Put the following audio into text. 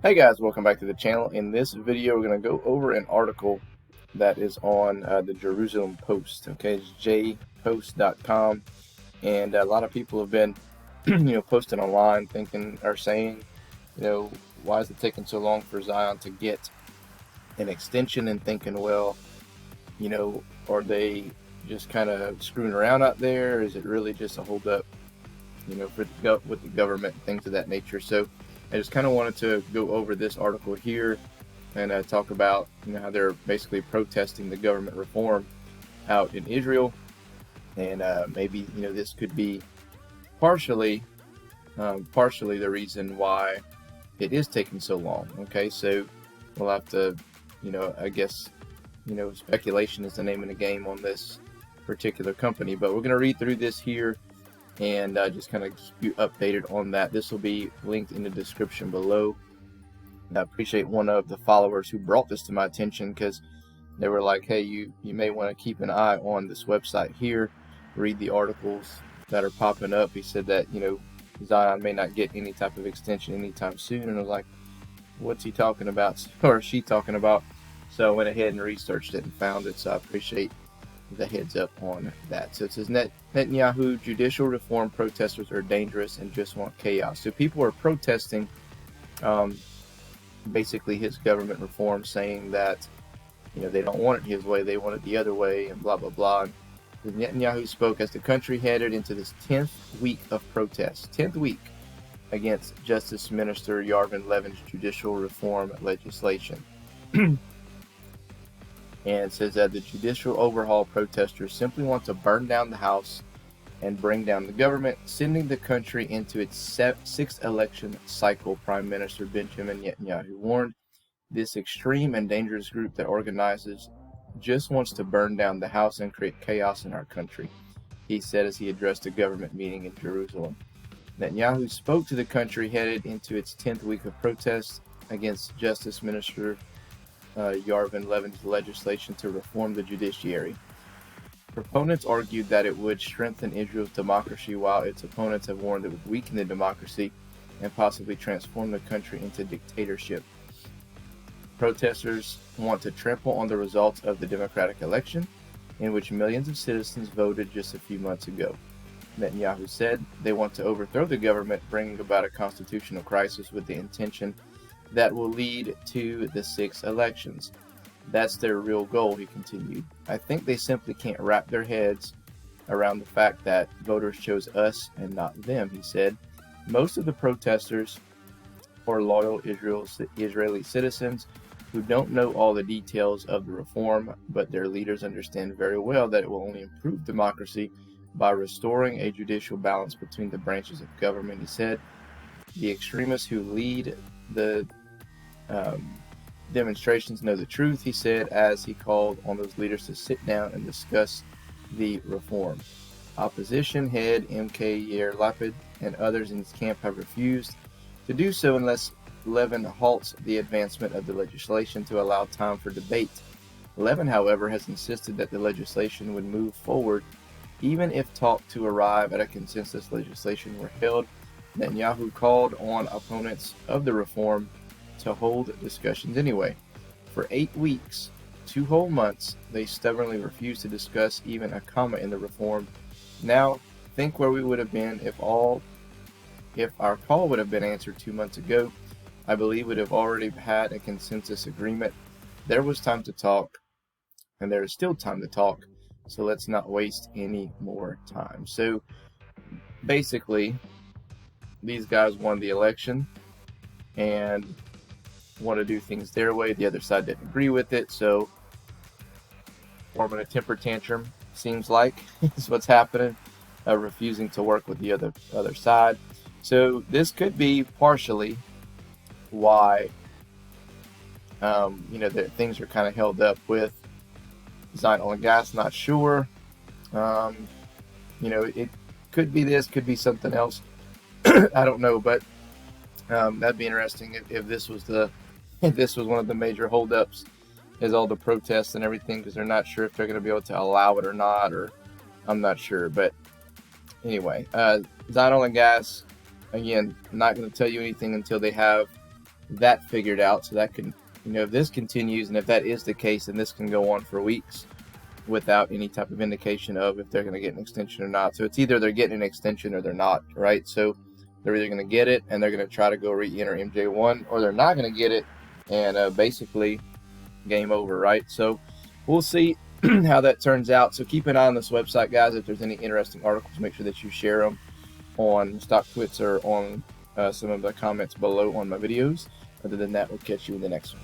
Hey guys, welcome back to the channel. In this video, we're going to go over an article that is on the Jerusalem Post. Okay, it's jpost.com, and a lot of people have been, posting online, thinking or saying, why is it taking so long for Zion to get an extension? And thinking, well, are they just kind of screwing around out there? Is it really just a holdup, with the government and things of that nature? So I just kind of wanted to go over this article here and talk about how they're basically protesting the government reform out in Israel, and maybe this could be partially the reason why it is taking so long. Okay, so we'll have to, I guess, speculation is the name of the game on this particular company, but we're going to read through this here and just kind of keep you updated on that. This will be linked in the description below. I appreciate one of the followers who brought this to my attention, because they were like, hey, you may want to keep an eye on this website here, read the articles that are popping up. He said that Zion may not get any type of extension anytime soon, and I was like, what's he talking about, or she talking about? So I went ahead and researched it and found it, so I appreciate the heads up on that. So it says Netanyahu judicial reform protesters are dangerous and just want chaos. So people are protesting basically his government reform, saying that they don't want it his way, they want it the other way, and blah blah blah. And Netanyahu spoke as the country headed into this 10th week of protests, 10th week, against Justice Minister Yarvin Levin's judicial reform legislation. And it says that the judicial overhaul protesters simply want to burn down the House and bring down the government, sending the country into its sixth election cycle, Prime Minister Benjamin Netanyahu warned. This extreme and dangerous group that organizes just wants to burn down the House and create chaos in our country, he said as he addressed a government meeting in Jerusalem. Netanyahu spoke to the country headed into its 10th week of protests against Justice Minister Yarvin Levin's legislation to reform the judiciary. Proponents argued that it would strengthen Israel's democracy, while its opponents have warned it would weaken the democracy and possibly transform the country into dictatorship. Protesters want to trample on the results of the democratic election, in which millions of citizens voted just a few months ago. Netanyahu said they want to overthrow the government, bringing about a constitutional crisis with the intention that will lead to the 6 elections. That's their real goal, he continued. I think they simply can't wrap their heads around the fact that voters chose us and not them, he said. Most of the protesters are loyal Israeli citizens who don't know all the details of the reform, but their leaders understand very well that it will only improve democracy by restoring a judicial balance between the branches of government, he said. The extremists who lead the demonstrations know the truth, he said, as he called on those leaders to sit down and discuss the reform. Opposition head MK Yair Lapid and others in his camp have refused to do so unless Levin halts the advancement of the legislation to allow time for debate. Levin, however, has insisted that the legislation would move forward even if talks to arrive at a consensus legislation were held. Netanyahu called on opponents of the reform to hold discussions anyway. For 8 weeks, 2 whole months, they stubbornly refused to discuss even a comma in the reform. Now, think where we would have been if our call would have been answered 2 months ago. I believe we'd have already had a consensus agreement. There was time to talk, and there is still time to talk, so let's not waste any more time. So basically, these guys won the election and want to do things their way. The other side didn't agree with it, so forming a temper tantrum, seems like, is what's happening, refusing to work with the other side. So this could be partially why that things are kind of held up with Zion Oil and Gas. Not sure. It could be this, could be something else. I don't know, but that'd be interesting if this was one of the major holdups, is all the protests and everything, because they're not sure if they're going to be able to allow it or not, or I'm not sure. But anyway, Zion Oil and Gas, again, not going to tell you anything until they have that figured out. So that can, if this continues, and if that is the case, then this can go on for weeks without any type of indication of if they're going to get an extension or not. So it's either they're getting an extension or they're not, right? So they're either going to get it and they're going to try to go re-enter MJ1, or they're not going to get it and basically game over, right? So we'll see how that turns out. So keep an eye on this website, guys. If there's any interesting articles, make sure that you share them on StockTwits or on some of the comments below on my videos. Other than that, we'll catch you in the next one.